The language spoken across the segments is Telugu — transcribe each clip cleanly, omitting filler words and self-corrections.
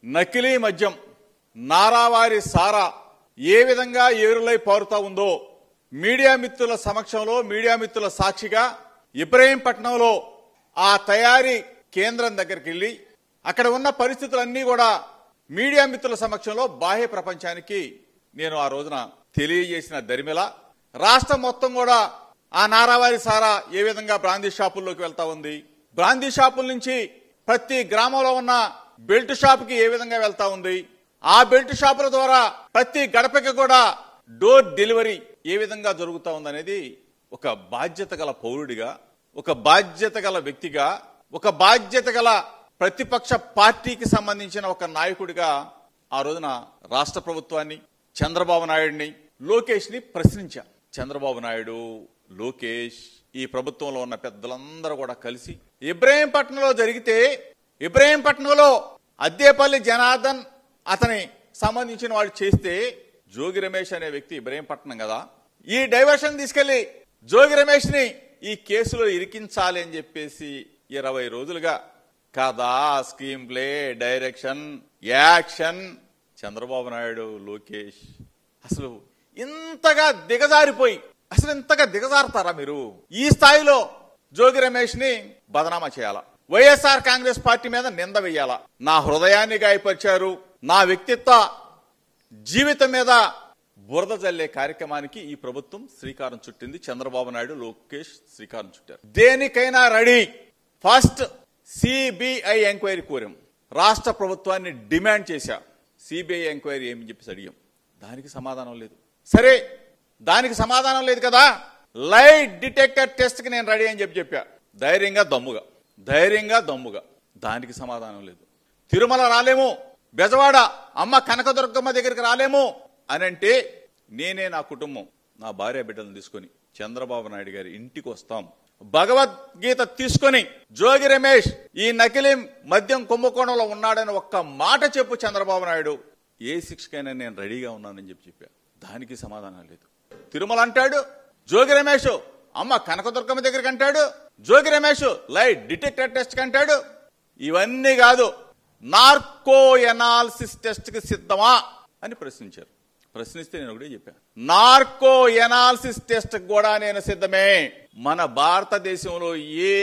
నకిలీ మద్యం, నారావారి సారా ఏ విధంగా ఏరులై పారుతా ఉందో మీడియా మిత్రుల సమక్షంలో, మీడియా మిత్రుల సాక్షిగా ఇబ్రహీంపట్నంలో ఆ తయారీ కేంద్రం దగ్గరికి వెళ్లి అక్కడ ఉన్న పరిస్థితులన్నీ కూడా మీడియా మిత్రుల సమక్షంలో బాహ్య ప్రపంచానికి నేను ఆ రోజున తెలియజేసిన దరిమిల రాష్ట్రం మొత్తం కూడా ఆ నారావారి సారా ఏ విధంగా బ్రాందీ షాపుల్లోకి వెళ్తా ఉంది, బ్రాందీ షాపుల నుంచి ప్రతి గ్రామంలో ఉన్న బెల్ట్ షాప్ కి ఏ విధంగా వెళ్తా ఉంది, ఆ బెల్ట్ షాపుల ద్వారా ప్రతి గడపకి కూడా డోర్ డెలివరీ ఏ విధంగా జరుగుతా ఉందనేది ఒక బాధ్యత గల పౌరుడిగా, ఒక బాధ్యత గల వ్యక్తిగా, ఒక బాధ్యత గల ప్రతిపక్ష పార్టీకి సంబంధించిన ఒక నాయకుడిగా ఆ రోజున రాష్ట్ర ప్రభుత్వాన్ని, చంద్రబాబు నాయుడిని, లోకేష్ ని ప్రశ్నించా. చంద్రబాబు నాయుడు, లోకేష్, ఈ ప్రభుత్వంలో ఉన్న పెద్దలందరూ కూడా కలిసి ఇబ్రహీంపట్నంలో జరిగితే, ఇబ్రహీంపట్నంలో అద్దేపల్లి జనార్దన్ అతని సంబంధించిన వాళ్ళు చేస్తే, జోగి రమేష్ అనే వ్యక్తి ఇబ్రహీంపట్నం కదా, ఈ డైవర్షన్ తీసుకెళ్లి జోగి రమేష్ ని ఈ కేసులో ఇరికించాలి అని చెప్పేసి 20 రోజులుగా కథ, screen play, direction, action Chandrababu Naidu, Lokesh అసలు ఇంతగా దిగజారిపోయి, అసలు ఇంతగా దిగజారుతారా మీరు? ఈ స్థాయిలో జోగి రమేష్ ని బదనామా చేయాలా, వైఎస్ఆర్ కాంగ్రెస్ పార్టీ మీద నింద వెయ్యాలా? నా హృదయాన్ని గాయపరిచారు, నా వ్యక్తిత్వ జీవితం మీద బురద జల్లే కార్యక్రమానికి ఈ ప్రభుత్వం శ్రీకారం చుట్టింది. చంద్రబాబు నాయుడు, లోకేష్ శ్రీకారం చుట్టారు. దేనికైనా రెడీ. ఫస్ట్ సిబిఐ ఎంక్వైరీ కోరాం, రాష్ట్ర ప్రభుత్వాన్ని డిమాండ్ చేశా. సిబిఐ ఎంక్వైరీ ఏమి చెప్పేసి అడిగాం, దానికి సమాధానం లేదు. సరే, దానికి సమాధానం లేదు కదా, లై డిటెక్టర్ టెస్ట్ కి నేను రెడీ అని చెప్పా. ధైర్యంగా దమ్ముగా దానికి సమాధానం లేదు. తిరుమల రాలేము, బెజవాడ అమ్మ కనకదుర్గమ్మ దగ్గరికి రాలేము అని అంటే నేనే, నా కుటుంబం, నా భార్య బిడ్డలను తీసుకొని చంద్రబాబు నాయుడు గారి ఇంటికి వస్తాం. భగవద్గీత తీసుకొని జోగి రమేష్ ఈ నకిలీ మద్యం కుంభకోణంలో ఉన్నాడని ఒక్క మాట చెప్పు చంద్రబాబు నాయుడు, ఏ శిక్షకైనా నేను రెడీగా ఉన్నానని చెప్పా. దానికి సమాధానం లేదు. తిరుమల అంటాడు, జోగి రమేష్ అమ్మ కనకదుర్గమ్మ దగ్గరికి అంటాడు, Jogi Ramesh light detector test కి అంటాడు. ఇవన్నీ కాదు, నార్కో ఎనాలిసిస్ టెస్ట్ కి సిద్ధమా అని ప్రశ్నించారు. ప్రశ్నిస్తే నేను ఒకటే చెప్పాను, నార్కో ఎనాలిసిస్ టెస్ట్ కూడా నేను సిద్ధమే. మన భారతదేశంలో ఏ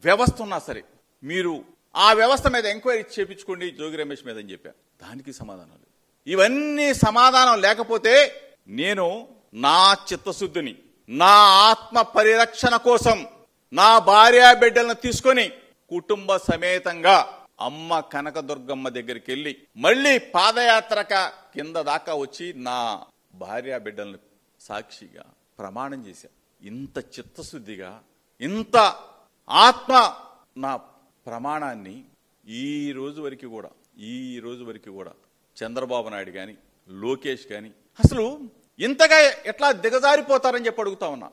వ్యవస్థ ఉన్నా సరే మీరు ఆ వ్యవస్థ మీద ఎంక్వైరీ చేపించుకోండి జోగి రమేష్ మీద అని చెప్పా. దానికి సమాధానం లేదు. ఇవన్నీ సమాధానం లేకపోతే నేను నా చిత్తశుద్ధిని, నా ఆత్మ పరిరక్షణ కోసం నా భార్య బిడ్డలను తీసుకొని కుటుంబ సమేతంగా అమ్మ కనకదుర్గమ్మ దగ్గరికి వెళ్లి మళ్లీ పాదయాత్రక కింద దాకా వచ్చి నా భార్య బిడ్డలను సాక్షిగా ప్రమాణం చేశా. ఇంత చిత్తశుద్ధిగా, ఇంత ఆత్మ నా ప్రమాణాన్ని ఈ రోజు వరకు కూడా చంద్రబాబు నాయుడు గాని, లోకేష్ గాని అసలు ఇంతగా ఎట్లా దిగజారిపోతారని చెప్పి అడుగుతా ఉన్నా.